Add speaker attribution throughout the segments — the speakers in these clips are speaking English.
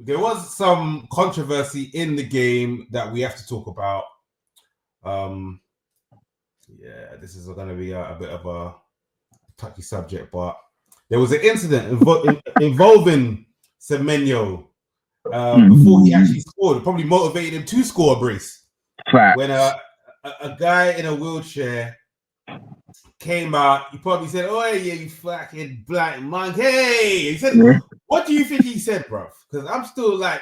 Speaker 1: there was some controversy in the game that we have to talk about. Yeah, this is going to be a bit of a touchy subject, but there was an incident involving Semenyo before he actually scored. It probably motivated him to score a brace.
Speaker 2: Facts.
Speaker 1: When a guy in a wheelchair came out, he probably said, "Oh yeah, you fucking black monkey." He said, "What do you think he said, bro?" Because I'm still like,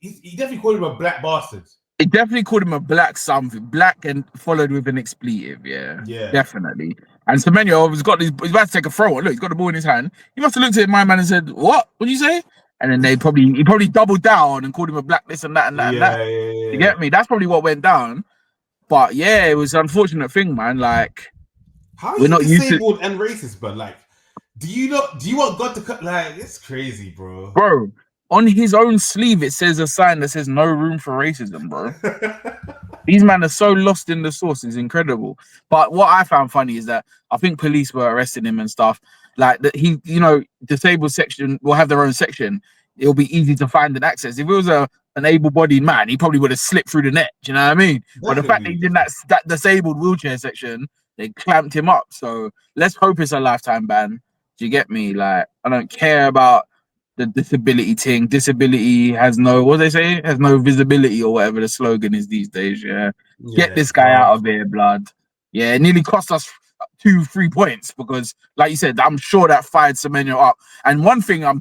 Speaker 1: he definitely called him a black bastard.
Speaker 2: He definitely called him a black something, black and followed with an expletive. Yeah, definitely. And Semenyo has got he's about to take a throw. Look, he's got the ball in his hand. He must have looked at my man and said, "What? What did you say?" And then he probably doubled down and called him a black this and that and that and that.
Speaker 1: Yeah.
Speaker 2: You get me? That's probably what went down. But yeah, it was an unfortunate thing, man. Like,
Speaker 1: how are you not disabled and racist, but like, do you want God to cut? Like, it's crazy, bro.
Speaker 2: Bro, on his own sleeve, it says a sign that says "No room for racism," bro. These men are so lost in the source. It's incredible. But what I found funny is that I think police were arresting him and stuff. Like that, he, disabled section will have their own section. It'll be easy to find and access. If it was an able-bodied man, he probably would have slipped through the net. Do you know what I mean? Definitely. But the fact that he's in that disabled wheelchair section, they clamped him up. So let's hope it's a lifetime ban. Do you get me? Like, I don't care about the disability thing. Disability has no, what they say, has no visibility or whatever the slogan is these days. Yeah, get this guy out of here, blood. Yeah, it nearly cost us 2-3 points because, like you said, I'm sure that fired Semenyo up. And one thing, I'm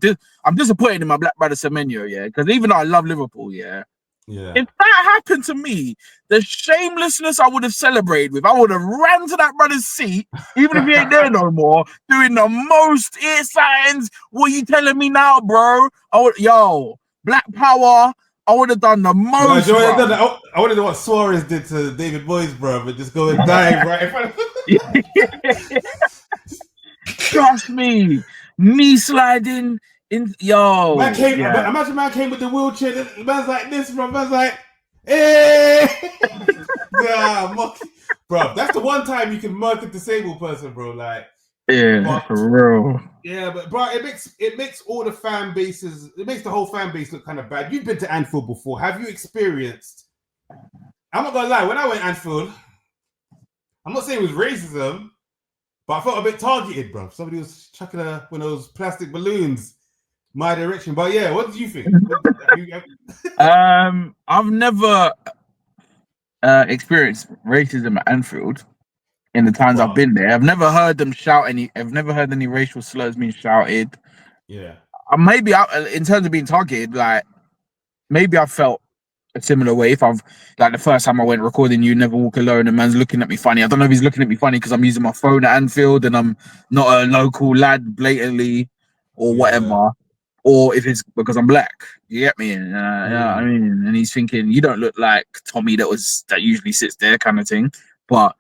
Speaker 2: disappointed in my black brother Semenyo, yeah, because even though I love Liverpool, yeah, if that happened to me, the shamelessness I would have celebrated with, I would have ran to that brother's seat, even if he ain't there no more, doing the most ear signs. What you telling me now, bro? Black power. I would have done the most.
Speaker 1: I would have done what Suarez did to David Moyes, bro, but just go and dive right in front of him.
Speaker 2: Trust me, knee sliding.
Speaker 1: Imagine man came with the wheelchair. The man's like this, bro. Man's like, hey, bro. That's the one time you can murk a disabled person, bro. Like,
Speaker 2: for real.
Speaker 1: Yeah, but bro, it makes all the fan bases. It makes the whole fan base look kind of bad. You've been to Anfield before. Have you experienced? I'm not gonna lie. When I went to Anfield, I'm not saying it was racism, but I felt a bit targeted, bro. Somebody was chucking one of those plastic balloons my direction. But yeah, what do you think?
Speaker 2: I've never experienced racism at Anfield in the times I've been there. I've never heard them shout I've never heard any racial slurs being shouted.
Speaker 1: Yeah.
Speaker 2: Maybe in terms of being targeted, like maybe I felt a similar way. If I've like the first time I went recording You Never Walk Alone, and man's looking at me funny. I don't know if he's looking at me funny because I'm using my phone at Anfield and I'm not a local lad blatantly or whatever. Or if it's because I'm black, you get me? I mean, and he's thinking you don't look like Tommy that usually sits there, kind of thing. But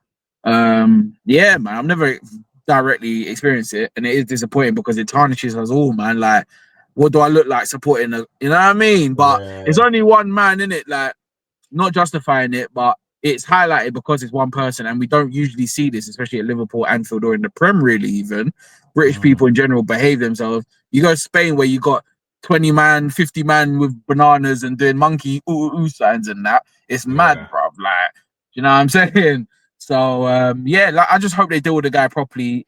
Speaker 2: yeah, man, I've never directly experienced it, and it is disappointing because it tarnishes us all, man. Like, what do I look like supporting you know what I mean? But it's only one man in it, like, not justifying it, but it's highlighted because it's one person, and we don't usually see this, especially at Liverpool, Anfield, or in the Prem. Really, even British people in general behave themselves. You go to Spain where you got 20 man, 50 man with bananas and doing monkey ooh signs and that. It's mad, bruv. Like, you know what I'm saying? So like, I just hope they deal with the guy properly.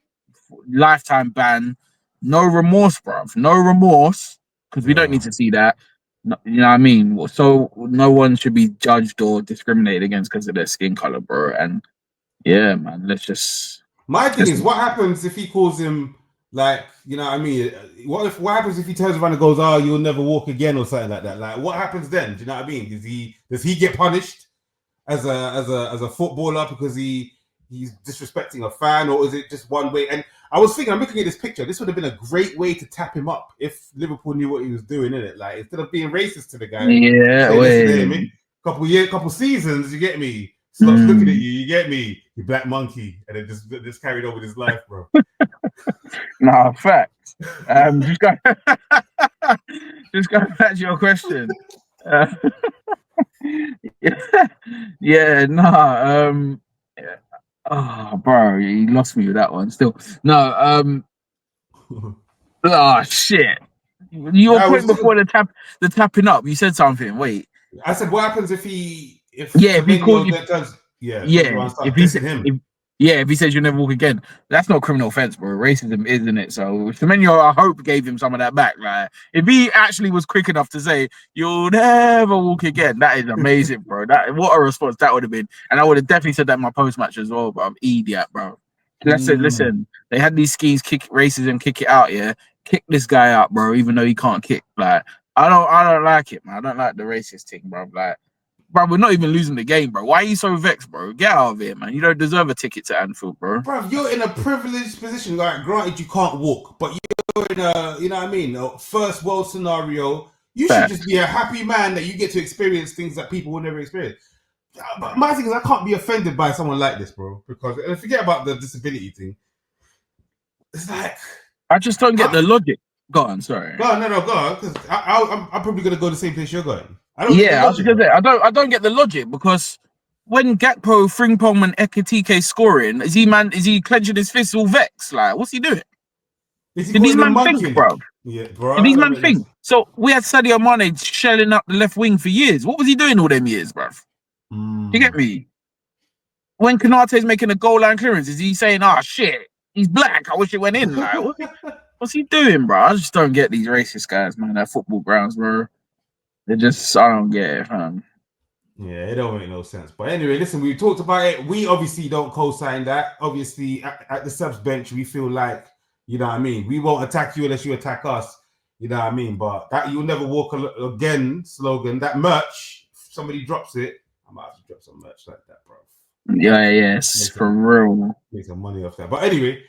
Speaker 2: Lifetime ban, no remorse, bruv. No remorse, because we don't need to see that. You know what I mean? So no one should be judged or discriminated against because of their skin color, bro. And yeah, man, let's just.
Speaker 1: My thing is, what happens if he calls him, like, you know what I mean? What happens if he turns around and goes, "Oh, you'll never walk again," or something like that? Like, what happens then? Do you know what I mean? Does he get punished as a footballer because he's disrespecting a fan, or is it just one way? And I was thinking, I'm looking at this picture. This would have been a great way to tap him up if Liverpool knew what he was doing, innit? Like, instead of being racist to the guy, couple seasons, you get me? Stops looking at you get me? You black monkey, and it just carried on with his life, bro.
Speaker 2: Nah, facts. Just go back to your question. Oh, bro, you lost me with that one. Still, no. Oh shit. Your point before the tapping up, you said something. Wait.
Speaker 1: I said, what happens if
Speaker 2: Yeah, if he calls
Speaker 1: Semenyo
Speaker 2: you,
Speaker 1: then turns turns
Speaker 2: yeah,
Speaker 1: around and
Speaker 2: if
Speaker 1: start
Speaker 2: he
Speaker 1: dissing
Speaker 2: said,
Speaker 1: him?
Speaker 2: if he says you'll never walk again, that's not criminal offense, bro. Racism, isn't it? So Semenyo, I hope, gave him some of that back. Like, if he actually was quick enough to say you'll never walk again, that is amazing, bro. That what a response that would have been, and I would have definitely said that in my post match as well. But I'm idiot, bro. Listen, they had these schemes, kick racism, kick it out, yeah. Kick this guy out, bro, even though he can't kick. Like, I don't like it, man. I don't like the racist thing, bro. Like, bro, we're not even losing the game, bro. Why are you so vexed, bro? Get out of here, man. You don't deserve a ticket to Anfield, bro.
Speaker 1: Bro, you're in a privileged position. Like, granted, you can't walk, but you're in a, you know what I mean, a first world scenario. You should just be a happy man that you get to experience things that people will never experience. But my thing is, I can't be offended by someone like this, bro, because forget about the disability thing. It's like,
Speaker 2: I just don't get the logic. Go on, sorry.
Speaker 1: Go on, go on, because I'm probably gonna go the same place you're going. I don't
Speaker 2: I was gonna say, I don't get the logic, because when Gakpo, Frimpong, and Ekitike scoring, is he clenching his fists all vexed? Like, what's he doing? Did these man think, bro?
Speaker 1: Yeah, bro.
Speaker 2: Did these man think? So we had Sadio Mane shelling up the left wing for years. What was he doing all them years, bro? You get me? When Kanate's making a goal line clearance, is he saying, "Oh shit, he's black. I wish it went in"? Like, what's he doing, bro? I just don't get these racist guys, man. At football grounds, bro. They just, I don't get it, man.
Speaker 1: Yeah, it don't make no sense. But anyway, listen, we talked about it. We obviously don't co-sign that. Obviously, at the Subz bench, we feel like, you know what I mean, we won't attack you unless you attack us. You know what I mean? But that "you'll never walk again" slogan, that merch, if somebody drops it, I might have to drop some merch like that, bro.
Speaker 2: Yeah, yes, for real.
Speaker 1: Make some money off that. But anyway,